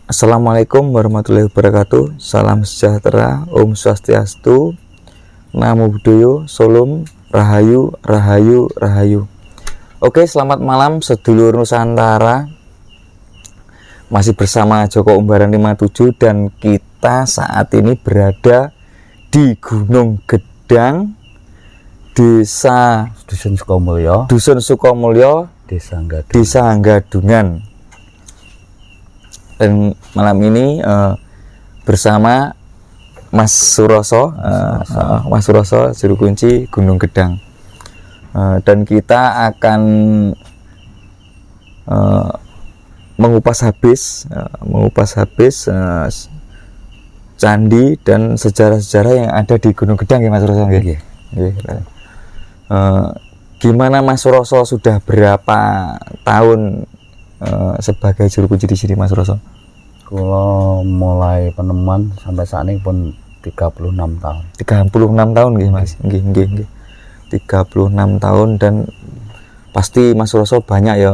Assalamualaikum warahmatullahi wabarakatuh. Salam sejahtera, Om Swastiastu, Namo Buddhaya, Solom, Rahayu, Rahayu, Rahayu. Oke, selamat malam sedulur Nusantara. Masih bersama Joko Umbaran 57 dan kita saat ini berada di Gunung Gedang, Desa Dusun Sukomulyo, Desa Anggadungan. Dan malam ini bersama Mas Suroso, Mas Suroso, juru kunci Gunung Gedang, dan kita akan mengupas habis candi dan sejarah-sejarah yang ada di Gunung Gedang, ya Mas Suroso. Gimana Mas Suroso, sudah berapa tahun sebagai juru kunci di sini Mas Suroso? kalau mulai penemuan sampai saat ini pun 36 tahun. 36 tahun nggih Mas. Nggih. 36 tahun, dan pasti Mas Suroso banyak ya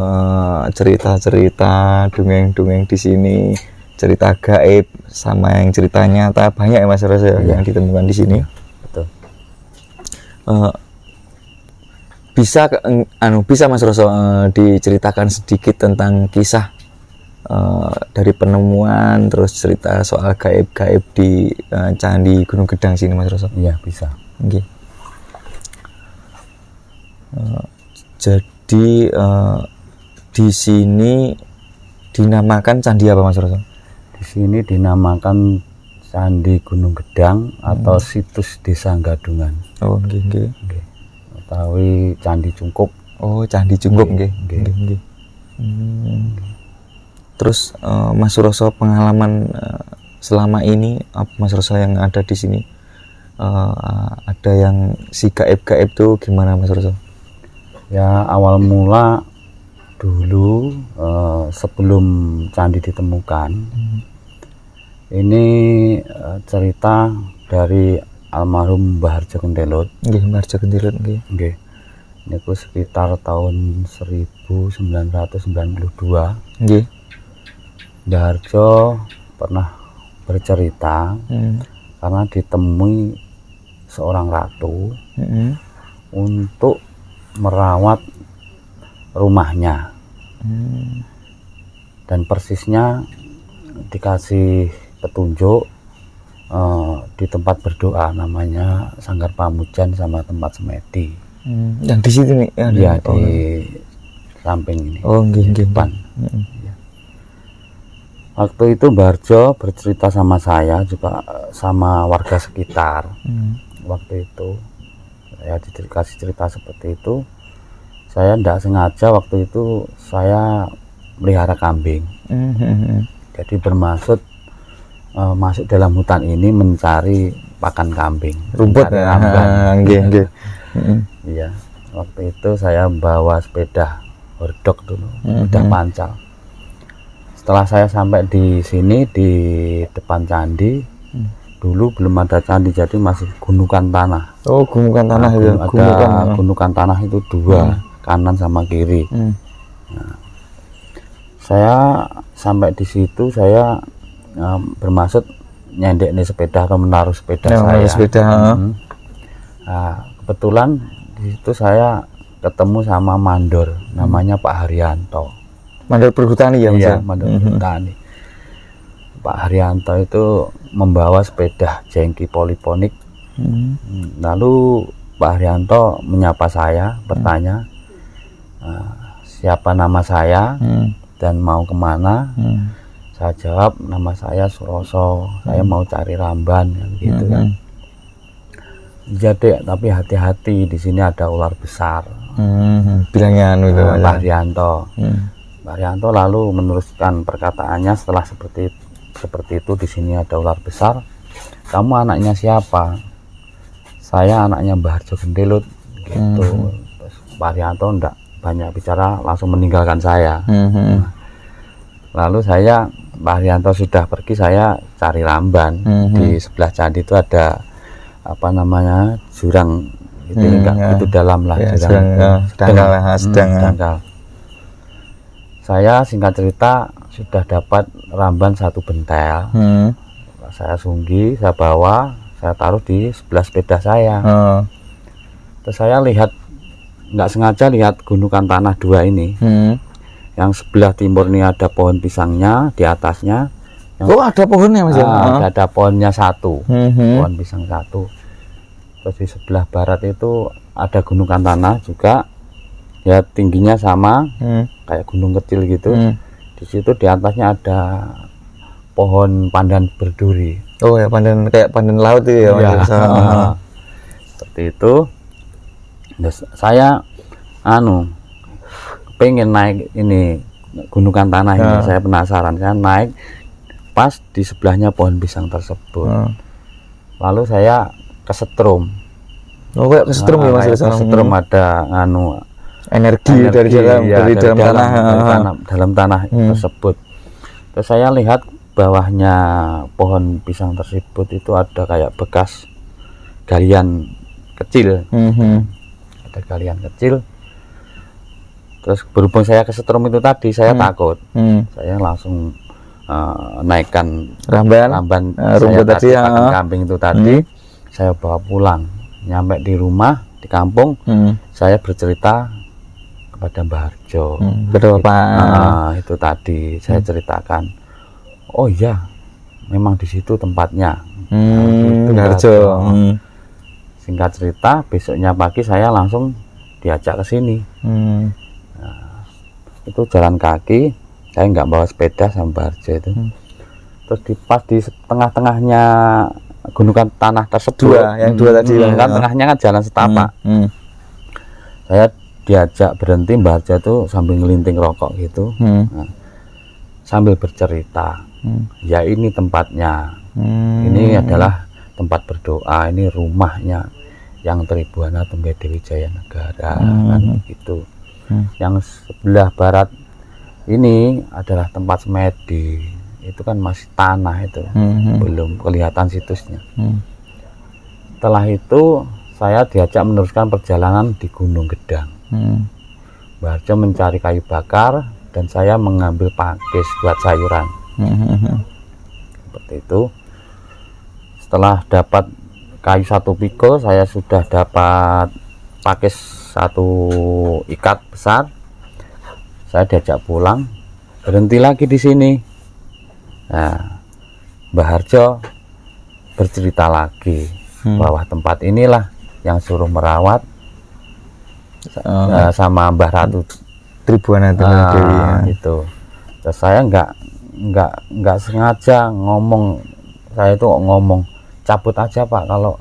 cerita-cerita, dongeng-dongeng di sini, cerita gaib sama yang cerita nyata, banyak ya Mas Suroso yang ditemukan di sini. Betul. Bisa Mas Suroso diceritakan sedikit tentang kisah dari penemuan, terus cerita soal gaib-gaib di Candi Gunung Gedang sini Mas Suroso? Iya, bisa. Okay. Jadi di sini dinamakan candi apa Mas Suroso? Di sini dinamakan Candi Gunung Gedang atau situs Desa Anggadungan. Oh, nggih. Utawi Candi Cungkup. Oh, Candi Cungkup nggih. Terus Mas Suroso, pengalaman selama ini Mas Suroso yang ada di sini, ada yang si gaib-gaib tuh gimana Mas Suroso? Ya, awal mula dulu sebelum candi ditemukan, ini cerita dari almarhum Mbah Harjo Kentilot. Nggih, Mbah Harjo Kentilot nggih. Nggih. Niku sekitar tahun 1992. Nggih. Mbah Harjo pernah bercerita karena ditemui seorang ratu untuk merawat rumahnya, dan persisnya dikasih petunjuk di tempat berdoa namanya Sanggar Pamujan sama tempat semedi. Yang di sini nih ya, di samping ini. Oh, nggih. Depan. Waktu itu Mbah Harjo bercerita sama saya, juga sama warga sekitar. Waktu itu ya dikasih cerita seperti itu. Saya tidak sengaja waktu itu saya melihara kambing. Jadi bermaksud masuk dalam hutan ini mencari pakan kambing, rumput ya. Nggih. Iya, waktu itu saya bawa sepeda hordok dulu, sepeda pancal. Setelah saya sampai di sini di depan candi, dulu belum ada candi, jadi masih gundukan tanah. Oh, gundukan tanah ya. Ada gundukan tanah itu dua, kanan sama kiri. Nah, saya sampai di situ, saya bermaksud nyendek nih sepeda atau menaruh sepeda saya. Nah, kebetulan di situ saya ketemu sama mandor, namanya Pak Haryanto. Mandor perhutani ya Mas? Iya, mandor perhutani. Pak Haryanto itu membawa sepeda jengki poliponik. Lalu Pak Haryanto menyapa saya, bertanya siapa nama saya dan mau kemana. Saya jawab, nama saya Suroso, saya mau cari ramban, gitu kan. Jadi, tapi hati-hati, di sini ada ular besar. Bilangnya Pak Haryanto. Pak Haryanto lalu meneruskan perkataannya setelah seperti itu, di sini ada ular besar. Kamu anaknya siapa? Saya anaknya Mbah Harjo Kentilot, gitu. Terus Pak Haryanto enggak banyak bicara, langsung meninggalkan saya. Lalu Pak Haryanto sudah pergi, saya cari ramban. Di sebelah candi itu ada apa namanya, jurang itu, enggak itu dalam lah, ya, sedangkal. saya singkat cerita sudah dapat ramban 1 bentel. Saya sunggi, saya bawa, saya taruh di sebelah sepeda saya. Terus saya lihat, nggak sengaja lihat gundukan tanah 2 ini. Yang sebelah timur ini ada pohon pisangnya di atasnya. Oh, ada pohonnya Mas? Ada pohonnya 1, pohon pisang 1. Terus di sebelah barat itu ada gundukan tanah juga, ya tingginya sama kayak gunung kecil gitu. Di situ di atasnya ada pohon pandan berduri. Oh ya, pandan kayak pandan laut itu ya, Mas? Seperti itu. Terus saya pengen naik ini gundukan tanah ini. Saya penasaran, saya naik pas di sebelahnya pohon pisang tersebut. Lalu saya kesetrum. Oh, kayak kesetrum ya Mas? Kesetrum, ada energi dari dalam tanah tersebut. Terus saya lihat bawahnya pohon pisang tersebut itu ada kayak bekas galian kecil. Ada galian kecil. Terus berhubung saya kesetrum itu tadi, saya takut. Saya langsung naikkan ramban rumput tadi, pakan kambing itu tadi. Saya bawa pulang. Nyampe di rumah di kampung, saya bercerita kepada Mbah Harjo. Itu tadi saya ceritakan. Oh iya, memang di situ tempatnya. Itu Harjo. Singkat cerita, besoknya pagi saya langsung diajak ke sini. Itu jalan kaki, saya nggak bawa sepeda sama Mbah Harjo itu. Terus pas di tengah-tengahnya gundukan tanah tersebut, yang 2 tadi kan tengahnya kan jalan setapak. Saya diajak berhenti, Mbah Harjo itu sambil ngelinting rokok gitu. Sambil bercerita, ya ini tempatnya, ini adalah tempat berdoa, ini rumahnya yang Tribuana Tunggal Wijaya Negara, kan begitu. Yang sebelah barat ini adalah tempat semedi, itu kan masih tanah itu, belum kelihatan situsnya. Setelah itu saya diajak meneruskan perjalanan di Gunung Gedang. Mbah Harjo mencari kayu bakar dan saya mengambil pakis buat sayuran. Seperti itu. Setelah dapat kayu 1 pikul, saya sudah dapat pakis 1 ikat besar. Saya diajak pulang, berhenti lagi di sini. Nah, Mbah Harjo bercerita lagi bahwa tempat inilah yang suruh merawat sama Mbah Ratu Tribuana Dewi. Itu. Terus saya nggak sengaja ngomong, saya itu ngomong cabut aja Pak, kalau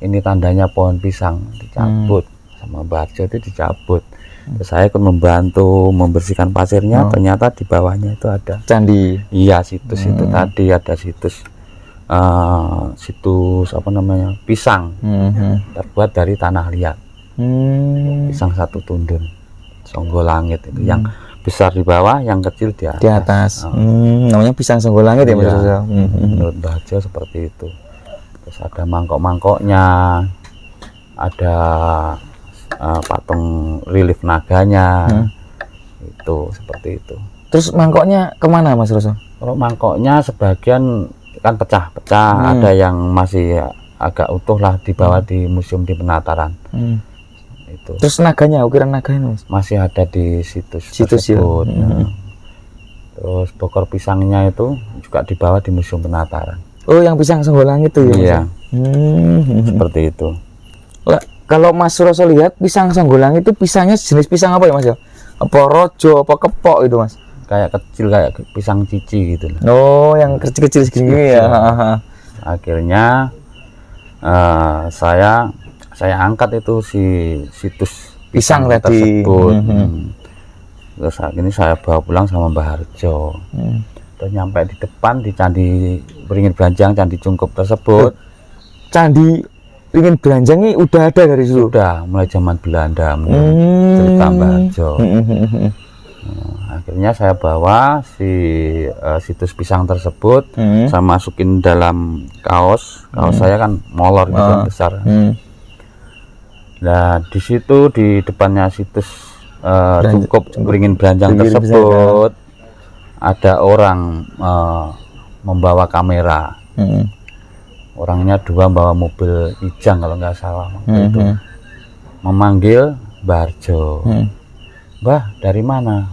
ini tandanya pohon pisang, dicabut sama Mbah Harjo itu dicabut. Terus saya ikut membantu membersihkan pasirnya. Ternyata di bawahnya itu ada candi. Iya, situs itu tadi ada situs situs apa namanya, pisang, terbuat dari tanah liat. Pisang 1 tundun, Songgolangit itu, yang besar di bawah, yang kecil di atas. Namanya pisang Songgolangit ya Mas? Menurut Mbah Harjo seperti itu. Terus ada mangkok-mangkoknya, ada patung relief naganya, itu seperti itu. Terus mangkoknya kemana Mas Roso? Kalau mangkoknya sebagian kan pecah-pecah, ada yang masih agak utuh lah, dibawa di museum di Penataran. Itu. Terus naganya, ukiran naganya Mas? Masih ada di situs tersebut. Terus bokor pisangnya itu juga dibawa di museum Penataran. Oh, yang pisang Songgolangit itu ya? Iya. Seperti itu. Lah, kalau Mas Roso lihat pisang Songgolangit itu pisangnya jenis pisang apa ya Mas ya? Apa rojo, apa kepok itu Mas? Kayak kecil, kayak pisang cici gitu. Oh, yang kecil-kecil segini ya. Akhirnya saya angkat itu si situs pisang tadi tersebut. Terus saat ini saya bawa pulang sama Mbah Harjo. Terus nyampe di depan di Candi Beringin Branjang, Candi Cungkup tersebut. Candi Beringin Branjang ini udah ada dari situ? Sudah, mulai zaman Belanda menurut cerita Mbah Harjo. Akhirnya saya bawa si situs pisang tersebut, saya masukin dalam kaos saya kan molor gitu, besar. Nah di situ di depannya situs cukup beringin beranjang Beringin tersebut ada orang membawa kamera. Orangnya dua bawa mobil Ijang kalau nggak salah waktu itu, memanggil Mbah Harjo. Mbah, dari mana?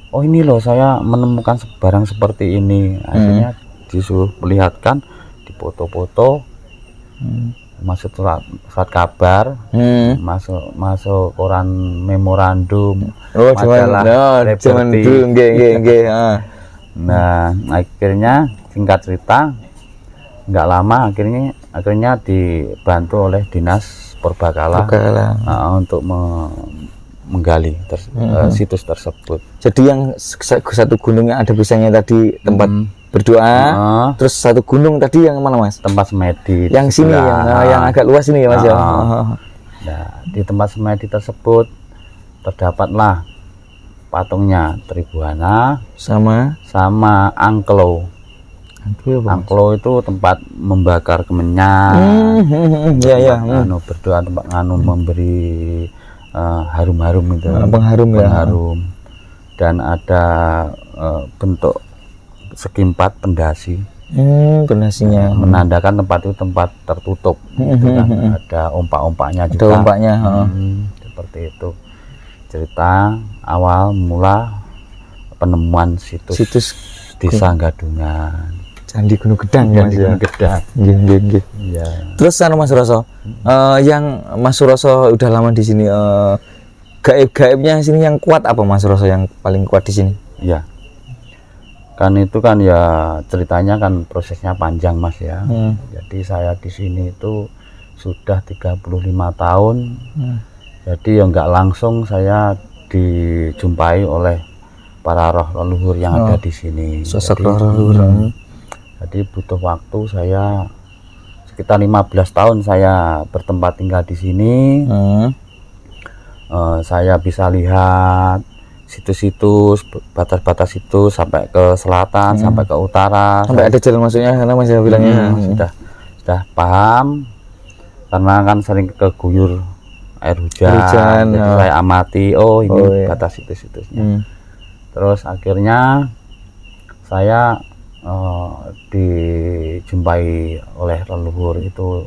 Oh, ini loh saya menemukan barang seperti ini. Akhirnya disuruh melihatkan, difoto-foto, masuk surat kabar, masuk koran memorandum, majalah Liberty. Nah, akhirnya singkat cerita, nggak lama akhirnya dibantu oleh dinas Purbakala untuk menggali situs tersebut. Jadi yang satu gunung yang ada pisangnya tadi tempat berdoa, terus satu gunung tadi yang mana Mas? Tempat semedi. Yang sini yang agak luas ini ya Mas ya. Nah, di tempat semedi tersebut terdapatlah patungnya Tribuana sama Angklo. Angklo itu tempat membakar kemenyan, berdoa, tempat memberi harum-harum itu, pengharum, dan ada bentuk segi 4 pendasi, pendasinya menandakan tempat itu tempat tertutup, gitu kan. Ada ompak-ompaknya juga, seperti itu. Cerita awal mula penemuan situs di Sanggadungan. Candi Gunung Gedang ya, Gunung Gedang. Ya. Terus Mas Suroso, yang Mas Suroso udah lama di sini, gaib-gaibnya sini yang kuat apa Mas Suroso, yang paling kuat di sini? Ya, kan itu kan ya ceritanya kan prosesnya panjang Mas ya. Jadi saya di sini itu sudah 35 tahun. Jadi ya nggak langsung saya dijumpai oleh para roh leluhur yang ada di sini. Sosok roh leluhur. Jadi butuh waktu, saya sekitar 15 tahun saya bertempat tinggal di sini. Saya bisa lihat situs-situs, batas-batas situs sampai ke selatan, sampai ke utara. Sampai ada jalan masuknya karena Mas ya bilangnya. Sudah paham, karena kan sering keguyur air hujan. Jadi saya amati, ini batas situs-situsnya. Terus akhirnya saya dijumpai oleh leluhur itu,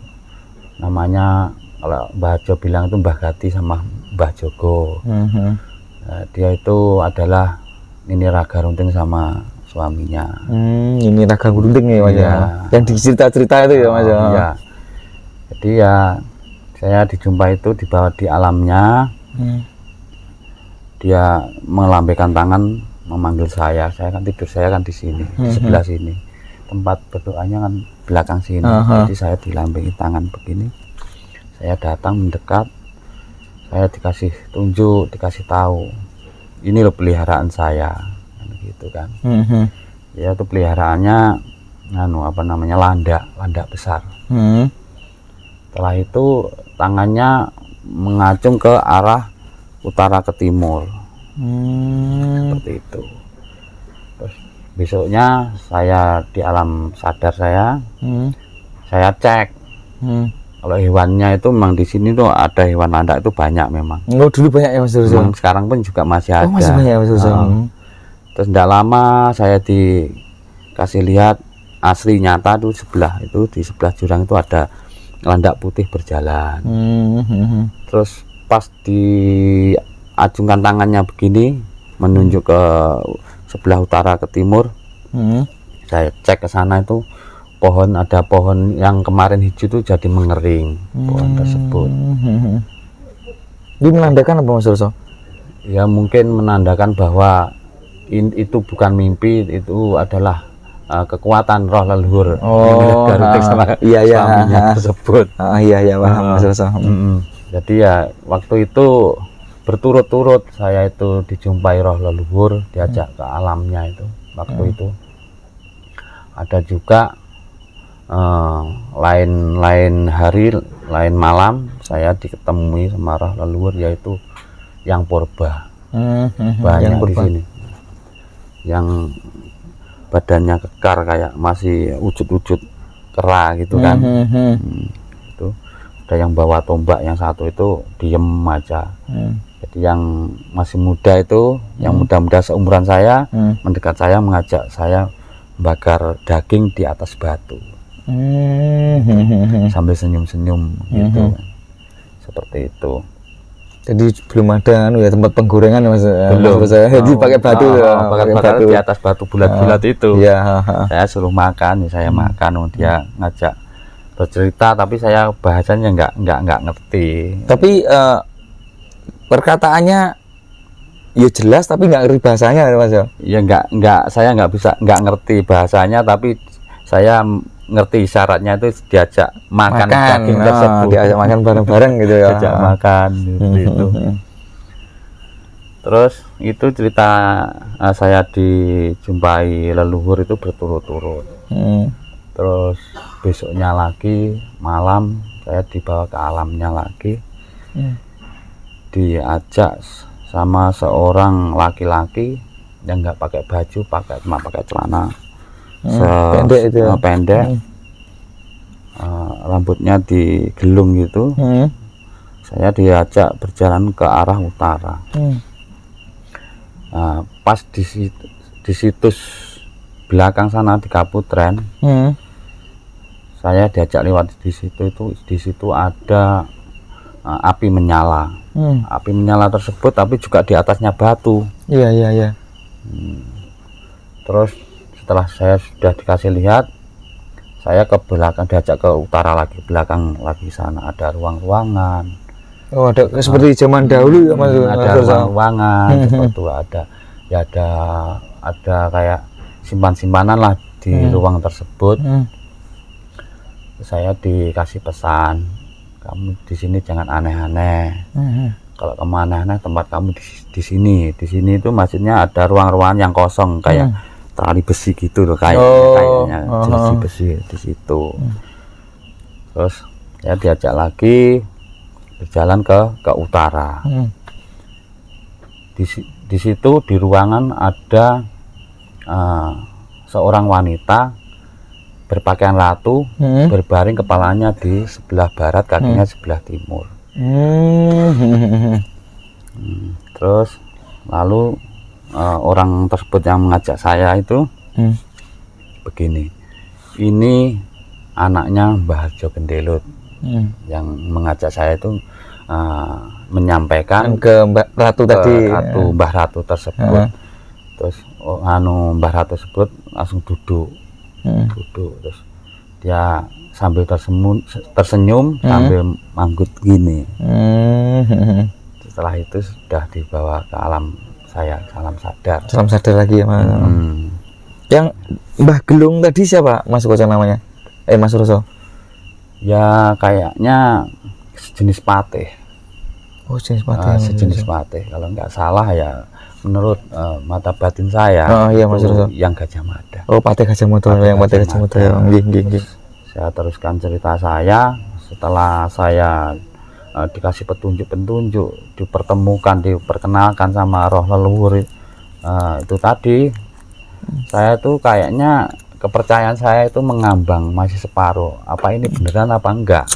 namanya kalau Mbah Harjo bilang itu Mbah Gati sama Mbah Jogo. Nah, dia itu adalah Nini Raga Runting sama suaminya. Nini Raga Runting ya Mas ya. Yang di cerita-cerita itu ya Mas ya. Iya. Jadi ya saya dijumpai itu dibawa di alamnya. Dia melambaikan tangan memanggil saya kan tidur, saya kan di sini, di sebelah sini, tempat berdoanya kan belakang sini. Jadi saya dilambai tangan begini, saya datang mendekat, saya dikasih tunjuk, dikasih tahu, ini loh peliharaan saya, gitu kan. Ya itu peliharaannya landak besar. Setelah itu tangannya mengacung ke arah utara ke timur. Seperti itu. Terus besoknya saya di alam sadar saya cek. Kalau hewannya itu memang di sini tuh ada hewan landak itu banyak memang. Dulu banyak ya Mas Suroso. Sekarang pun juga masih ada. Masih banyak Mas Suroso. Terus tidak lama saya dikasih lihat asli nyata tuh di sebelah jurang itu ada landak putih berjalan. Terus pas diacungkan tangannya begini menunjuk ke sebelah utara ke timur, saya cek ke sana, itu ada pohon yang kemarin hijau itu jadi mengering, pohon tersebut. Ini menandakan apa Mas Suroso? Ya mungkin menandakan bahwa itu bukan mimpi, itu adalah kekuatan roh leluhur. Suaminya tersebut. Iya paham Mas Suroso. Jadi ya waktu itu berturut-turut saya itu dijumpai roh leluhur, diajak ke alamnya itu. Waktu itu ada juga lain hari, lain malam saya ditemui sama roh leluhur, yaitu yang purba. Banyak di sini yang badannya kekar kayak masih wujud-wujud kera gitu kan. Itu ada yang bawa tombak, yang satu itu diem aja. Jadi yang masih muda itu, yang muda-muda seumuran saya, mendekat saya, mengajak saya bakar daging di atas batu, sambil senyum-senyum gitu, seperti itu. Jadi belum ada ya tempat penggorengan ya, Mas. Belum. Jadi pakai batu ya, pakai batu di atas batu bulat-bulat itu. Iya. Saya suruh makan, saya makan, dia ngajak bercerita, tapi saya bahasanya nggak ngerti. Tapi perkataannya ya jelas, tapi nggak ngerti bahasanya, Mas. Ya saya nggak ngerti bahasanya, tapi saya ngerti syaratnya itu diajak makan daging tersebut, diajak makan bareng-bareng gitu ya. Diajak makan gitu. Terus itu cerita saya dijumpai leluhur itu berturut-turut. Terus besoknya lagi malam saya dibawa ke alamnya lagi, diajak sama seorang laki-laki yang nggak pakai baju, cuma pakai celana pendek itu ya. Pendek, rambutnya digelung gitu. Saya diajak berjalan ke arah utara. Pas di situs belakang sana di Kaputren, saya diajak lewat di situ ada api menyala. Api menyala tersebut tapi juga di atasnya batu. Iya. Terus setelah saya sudah dikasih lihat, saya ke belakang, diajak ke utara lagi, belakang lagi sana ada ruang-ruangan. Oh, ada seperti zaman dahulu ya, Mas. Ada ruang-ruangan seperti itu, ada kayak simpan-simpanan lah di ruang tersebut. Saya dikasih pesan, kamu di sini jangan aneh-aneh. Kalau kamu aneh-aneh, tempat kamu di sini. Di sini itu maksudnya ada ruang-ruangan yang kosong kayak tali besi gitu loh, kayaknya jersey besi di situ. Terus saya diajak lagi berjalan ke utara. Di situ di ruangan ada seorang wanita berpakaian ratu, berbaring kepalanya di sebelah barat, kakinya sebelah timur. Terus lalu orang tersebut yang mengajak saya itu begini, ini anaknya Mbah Harjo Gendelut. Yang mengajak saya itu menyampaikan ke Mbak Ratu tadi, Mbah Ratu tersebut. Terus Mbah Ratu tersebut langsung duduk, terus dia sambil tersenyum sambil manggut gini. Setelah itu sudah dibawa ke alam saya, salam sadar lagi ya, Mas. Yang Mbah Gelung tadi siapa, Mas Koco namanya? Mas Roso? Ya kayaknya sejenis patih. Oh, sejenis patih. Sejenis patih kalau nggak salah ya, menurut mata batin saya. Oh iya, Mas Roso. Yang Gajah Mada. Oh, Patih Gajah Mada, yang Patih Gajah Mada ya. Nggih. Saya teruskan cerita saya setelah saya dikasih petunjuk, dipertemukan, diperkenalkan sama roh leluhur itu tadi. Saya tuh kayaknya kepercayaan saya itu mengambang, masih separuh. Apa ini beneran apa enggak?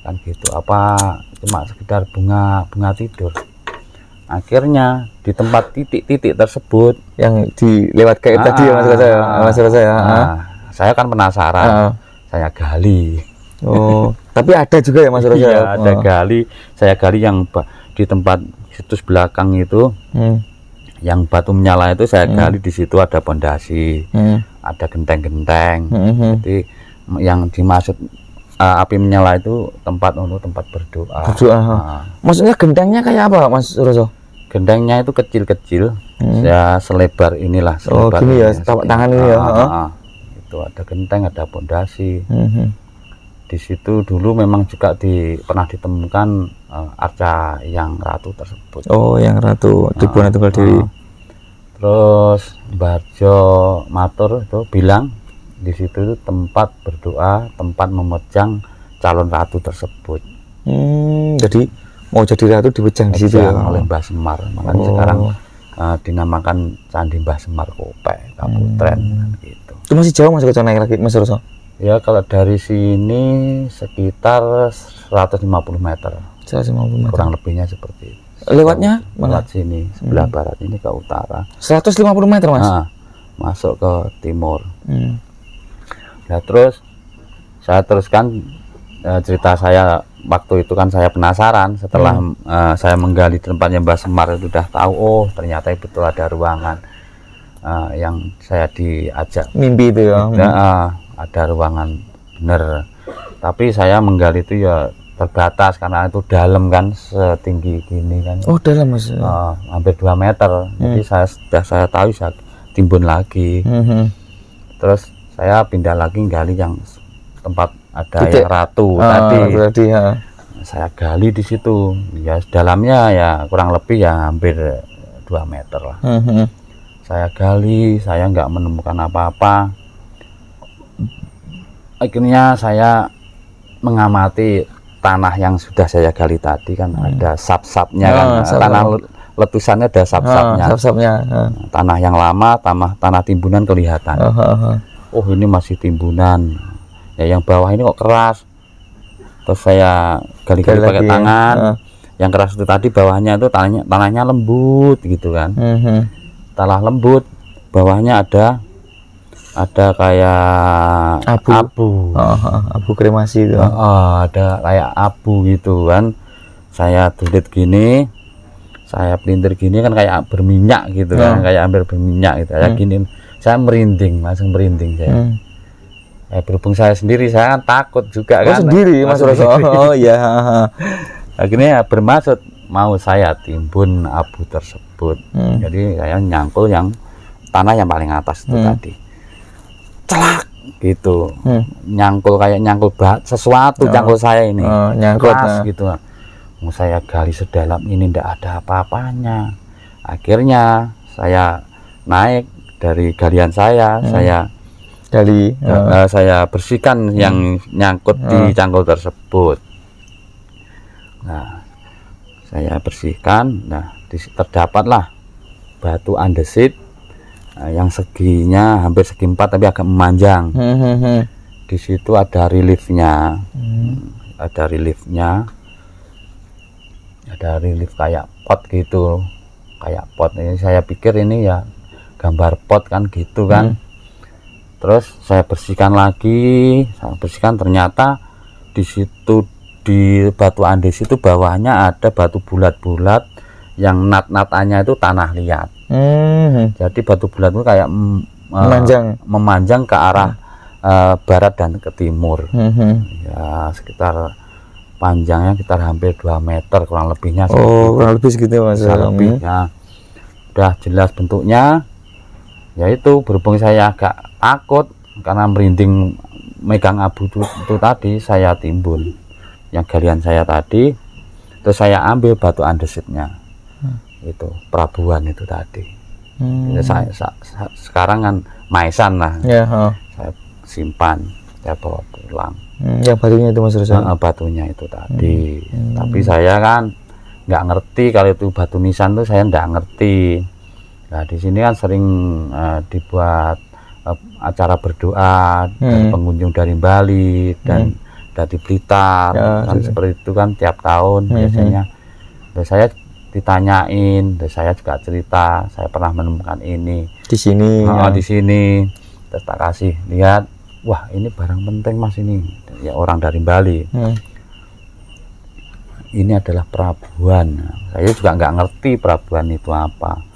Kan gitu. Apa cuma sekedar bunga tidur? Akhirnya di tempat titik-titik tersebut yang dilewat kayak tadi ya, Mas Roso ya. Saya kan penasaran. Saya gali. Oh, tapi ada juga ya, Mas Roso? Iya, ada gali. Saya gali yang di tempat situs belakang itu, yang batu menyala itu saya gali. Di situ ada pondasi, ada genteng-genteng. Jadi yang dimaksud api menyala itu tempat untuk tempat berdoa. Maksudnya gentengnya kayak apa, Mas Roso? Gentengnya itu kecil-kecil, ya selebar inilah. Selebar gini ya, tapak tangan ini ya. Itu ada genteng, ada pondasi. Di situ dulu memang juga pernah ditemukan arca yang ratu tersebut. Oh, yang ratu Dibuana Tunggal Dewi. Terus Mbah Harjo matur itu bilang di situ itu tempat berdoa, tempat memejang calon ratu tersebut. Jadi mau jadi ratu dipejang di situ ya, oleh Mbah Semar. Makanya sekarang dinamakan Candi Mbah Semar Kopek Kaputren gitu. Itu masih jauh, Mas Koco, naik lagi, Mas Roso? Ya kalau dari sini sekitar 150 meter. 150 meter. Kurang lebihnya seperti itu. Lewatnya mana? Lewat sini sebelah barat ini ke utara. 150 meter Mas. Nah, masuk ke timur. Nah terus saya teruskan cerita saya waktu itu kan. Saya penasaran setelah saya menggali di tempatnya Mbah Semar itu udah tahu, oh ternyata betul ada ruangan yang saya diajak Mimpi itu ya. Ada ruangan bener, tapi saya menggali itu ya terbatas karena itu dalam kan, setinggi gini kan. Oh dalam Mas. Hampir 2 meter. Jadi saya tahu saya timbun lagi. Terus saya pindah lagi gali yang tempat ada yang ratu tadi. Saya gali di situ. Ya dalamnya ya kurang lebih ya hampir 2 meter lah. Saya gali, saya nggak menemukan apa-apa. Akhirnya saya mengamati tanah yang sudah saya gali tadi kan, ada sap-sapnya kan, tanah letusannya ada sap-sapnya. Tanah yang lama, tanah timbunan kelihatan. Oh ini masih timbunan. Ya yang bawah ini kok keras. Terus saya gali-gali pakai tangan. Yang keras itu tadi bawahnya itu tanahnya lembut gitu kan. Tanah lembut, bawahnya ada kayak abu. Abu kremasi itu. Ada kayak abu gitu kan. Saya tulit gini, saya pelintir gini kan kayak berminyak gitu kan, kayak hampir berminyak gitu. Kayak gini, saya merinding, langsung merinding saya. Berhubung saya sendiri, saya kan takut juga kan. Sendiri Mas Roso. Oh iya. Akhirnya bermaksud mau saya timbun abu tersebut. Jadi saya nyangkul yang tanah yang paling atas itu tadi. Celak gitu. Nyangkul kayak nyangkul sesuatu, nyangkul saya ini. Nyangkut gitu. Mau saya gali sedalam ini ndak ada apa-apanya. Akhirnya saya naik dari galian saya gali, saya bersihkan yang nyangkut di cangkul tersebut. Nah, saya bersihkan. Nah, terdapatlah batu andesit yang seginya hampir segi 4 tapi agak memanjang. Di situ ada reliefnya. Ada relief kayak pot gitu, kayak pot. Ini saya pikir ini ya gambar pot kan gitu kan. Terus saya bersihkan lagi, ternyata di situ di batu andesit itu bawahnya ada batu bulat-bulat yang nat-natannya itu tanah liat. Jadi batu bulat itu kayak memanjang ke arah barat dan ke timur. Ya sekitar panjangnya sekitar hampir 2 meter kurang lebihnya. Kurang lebih segitu Mas. Lebihnya udah jelas bentuknya. Yaitu berhubung saya agak takut karena merinding megang abu itu tadi, saya timbun yang galian saya tadi, terus saya ambil batu andesitnya. Itu Prabuan itu tadi. Saya sekarang kan maisan lah. Saya simpan, saya bawa pulang. Yang batunya itu Mas Roso. Batunya itu tadi. Tapi saya kan nggak ngerti kalau itu batu nisan tuh, saya nggak ngerti. Nah di sini kan sering dibuat acara berdoa dari pengunjung dari Bali dan dari Blitar, kan seperti itu kan tiap tahun biasanya. Dan saya ditanyain, dan saya juga cerita, saya pernah menemukan ini di sini. Di sini, terus tak kasih lihat, wah ini barang penting Mas ini, ya orang dari Bali. Ini adalah Prabuan. Saya juga nggak ngerti Prabuan itu apa.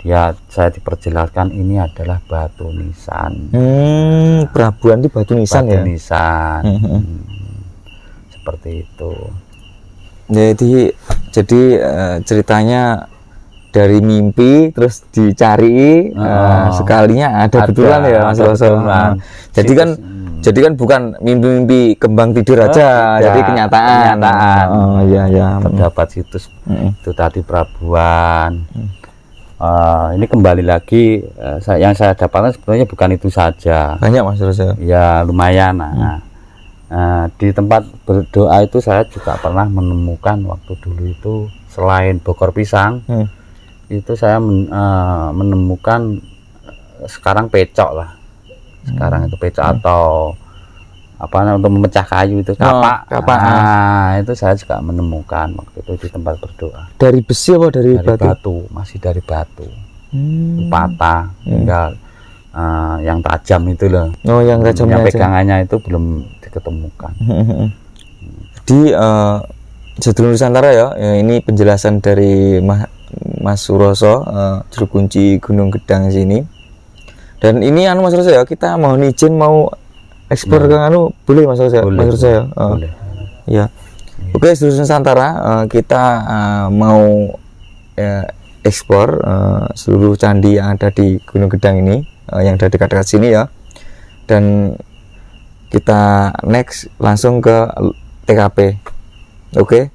Ya saya diperjelaskan ini adalah batu nisan. Prabuan itu batu nisan ya. Nisan. Seperti itu. Jadi ceritanya dari mimpi terus dicari, sekalinya ada betulan ya Mas Roso. Jadi kan bukan mimpi-mimpi kembang tidur aja, jadi kenyataan. Iya. Terdapat situs itu tadi Prabuan. Ini kembali lagi yang saya dapatkan sebenarnya bukan itu saja. Banyak Mas Roso. Ya lumayan. Di tempat berdoa itu saya juga pernah menemukan waktu dulu itu selain bokor pisang, itu saya menemukan sekarang pecok lah. Sekarang itu pecok untuk memecah kayu itu kapak. Kapak. Itu saya juga menemukan waktu itu di tempat berdoa. Dari besi apa dari batu? Masih dari batu. Patah, tinggal yang tajam itu loh. Oh, yang tajamnya yang pegangannya itu belum diketemukan. Di Sedulur Nusantara ya, ini penjelasan dari Mas Suroso, juru kunci Gunung Gedang sini. Dan ini Mas Suroso ya, kita mau izin mau ekspor ke boleh Mas Suroso? Boleh, Mas Suroso ya? Boleh. Ya. Oke, Sedulur Nusantara, kita mau ekspor seluruh candi yang ada di Gunung Gedang ini, yang ada dekat-dekat sini ya. Dan kita next langsung ke TKP. Oke.